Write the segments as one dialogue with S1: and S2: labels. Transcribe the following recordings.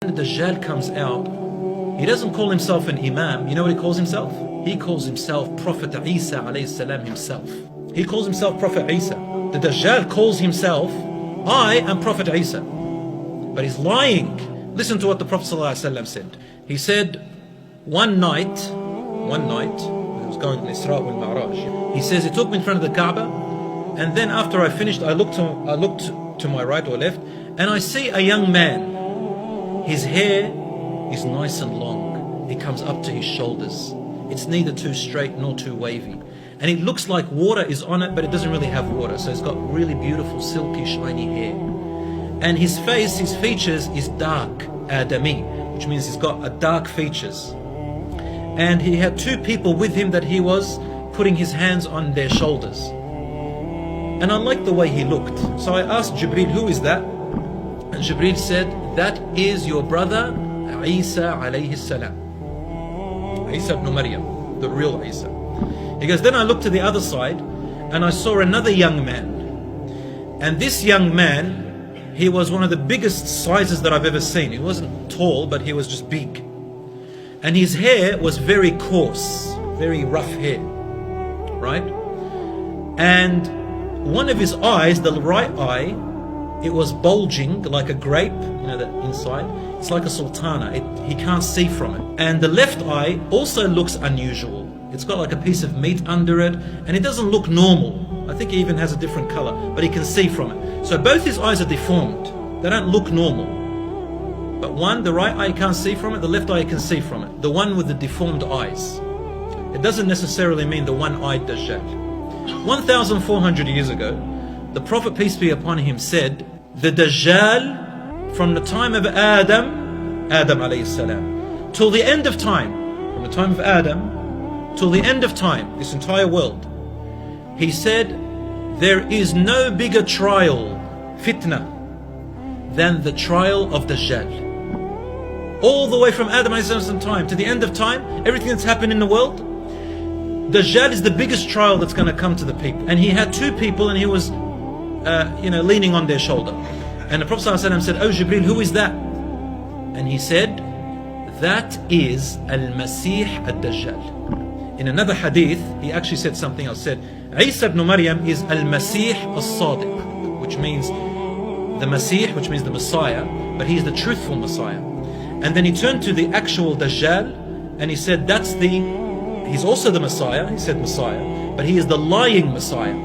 S1: The Dajjal comes out, he doesn't call himself an Imam. You know what he calls himself? He calls himself Prophet Isa alayhi salam himself. He calls himself Prophet Isa. The Dajjal calls himself, I am Prophet Isa. But he's lying. Listen to what the Prophet ﷺ said. He said, one night, he was going on Isra wal Mi'raj. He says, he took me in front of the Kaaba, and then after I finished, I looked to my right or left, and I see a young man. His hair is nice and long. It comes up to his shoulders. It's neither too straight nor too wavy. And it looks like water is on it, but it doesn't really have water. So it's got really beautiful, silky, shiny hair. And his face, his features is dark, Adami, which means he's got a dark features. And he had two people with him that he was putting his hands on their shoulders. And I liked the way he looked. So I asked Jibreel, who is that? And Jibreel said, that is your brother Isa alayhi salam. Isa ibn Maryam, the real Isa. He goes, then I looked to the other side and I saw another young man. And this young man, he was one of the biggest sizes that I've ever seen. He wasn't tall, but he was just big. And his hair was very coarse, very rough hair, right? And one of his eyes, the right eye, it was bulging like a grape, you know, that inside. It's like a sultana. He can't see from it. And the left eye also looks unusual. It's got like a piece of meat under it, and it doesn't look normal. I think he even has a different color, but he can see from it. So both his eyes are deformed. They don't look normal. But one, the right eye can't see from it, the left eye can see from it. The one with the deformed eyes. It doesn't necessarily mean the one-eyed Dajjal. 1,400 years ago, the Prophet, peace be upon him, said, the Dajjal, from the time of Adam alayhi salam, till the end of time, from the time of Adam till the end of time, this entire world, he said, there is no bigger trial, fitna, than the trial of Dajjal. All the way from Adam alayhi salam time to the end of time, everything that's happened in the world, Dajjal is the biggest trial that's going to come to the people. And he had two people, and he was leaning on their shoulder. And the Prophet ﷺ said, oh Jibreel, who is that? And he said, that is Al-Masih Al-Dajjal. In another hadith, he actually said something else. Said, Isa ibn Maryam is Al-Masih Al-Sadiq, which means the Masih, which means the Messiah, but he's the truthful Messiah. And then he turned to the actual Dajjal, and he said, he's also the Messiah. He said Messiah, but he is the lying Messiah.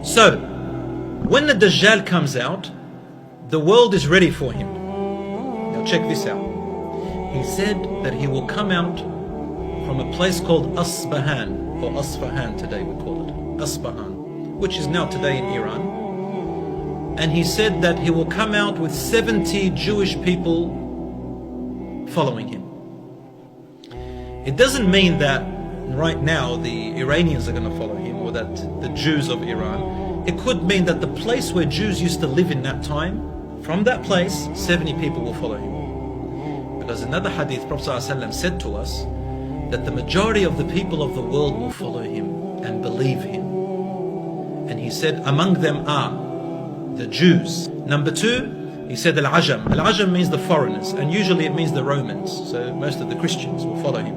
S1: So, when the Dajjal comes out, the world is ready for him. Now check this out. He said that he will come out from a place called Asbahan, or Asfahan today we call it, Asbahan, which is now today in Iran. And he said that he will come out with 70 Jewish people following him. It doesn't mean that right now the Iranians are going to follow him, or that the Jews of Iran. It could mean that the place where Jews used to live in that time, from that place, 70 people will follow him. Because another hadith, Prophet ﷺ said to us that the majority of the people of the world will follow him and believe him. And he said, among them are the Jews. Number two, he said Al-Ajam. Al-Ajam means the foreigners, and usually it means the Romans. So most of the Christians will follow him.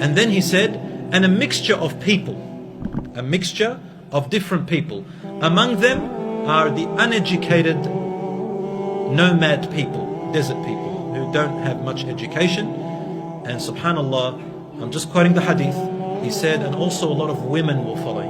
S1: And then he said, and a mixture of people. A mixture of different people. Among them are the uneducated nomad people, desert people, who don't have much education. And subhanallah, I'm just quoting the hadith, he said, and also a lot of women will follow him.